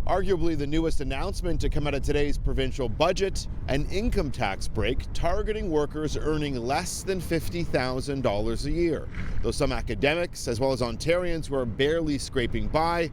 Arguably the newest announcement to come out of today's provincial budget, an income tax break targeting workers earning less than $50,000 a year. Though some academics, as well as Ontarians who are barely scraping by,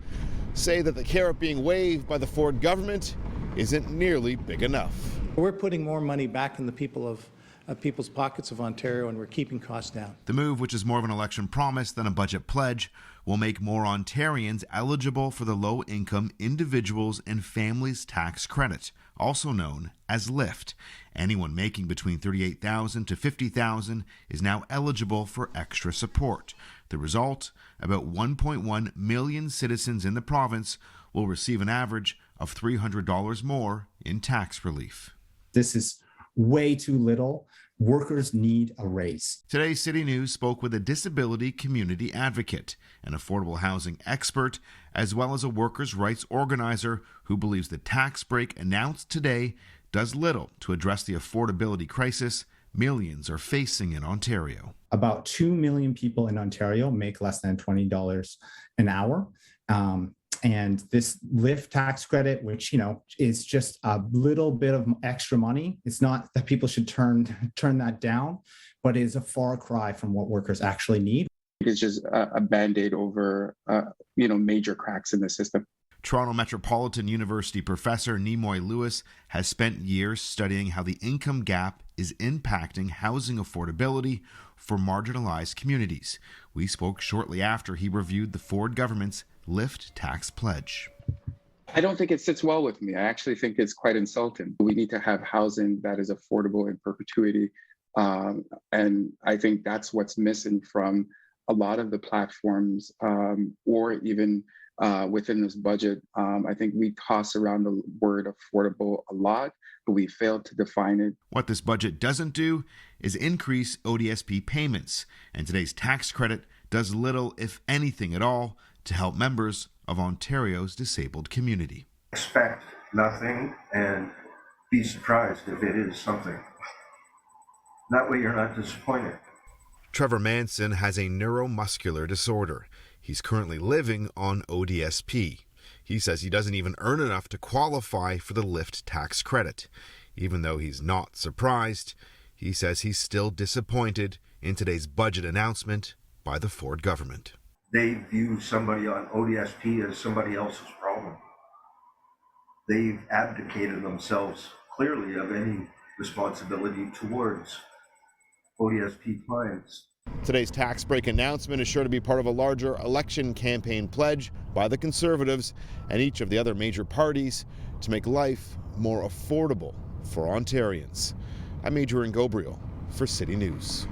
say that the carrot being waved by the Ford government isn't nearly big enough. We're putting more money back in the people's pockets of Ontario, and we're keeping costs down. The move, which is more of an election promise than a budget pledge, will make more Ontarians eligible for the Low-Income Individuals and Families Tax Credit, also known as LIFT. Anyone making between $38,000 to $50,000 is now eligible for extra support. The result, about 1.1 million citizens in the province will receive an average of $300 more in tax relief. This is way too little. Workers need a raise. Today, City News spoke with a disability community advocate, an affordable housing expert, as well as a workers' rights organizer who believes the tax break announced today does little to address the affordability crisis millions are facing in Ontario. About 2 million people in Ontario make less than $20 an hour. And this LIFT tax credit, which, is just a little bit of extra money. It's not that people should turn that down, but it is a far cry from what workers actually need. It's just a Band-Aid over, major cracks in the system. Toronto Metropolitan University professor Nimoy Lewis has spent years studying how the income gap is impacting housing affordability for marginalized communities. We spoke shortly after he reviewed the Ford government's LIFT tax pledge. I don't think it sits well with me. I actually think it's quite insulting. We need to have housing that is affordable in perpetuity. And I think that's what's missing from a lot of the platforms or even within this budget. I think we toss around the word affordable a lot, but we failed to define it. What this budget doesn't do is increase ODSP payments, and today's tax credit does little, if anything at all, to help members of Ontario's disabled community. Expect nothing and be surprised if it is something. That way you're not disappointed. Trevor Manson has a neuromuscular disorder. He's currently living on ODSP. He says he doesn't even earn enough to qualify for the LIFT tax credit. Even though he's not surprised, he says he's still disappointed in today's budget announcement by the Ford government. They view somebody on ODSP as somebody else's problem. They've abdicated themselves clearly of any responsibility towards ODSP clients. Today's tax break announcement is sure to be part of a larger election campaign pledge by the Conservatives and each of the other major parties to make life more affordable for Ontarians. I'm Adrian Ghobrial for City News.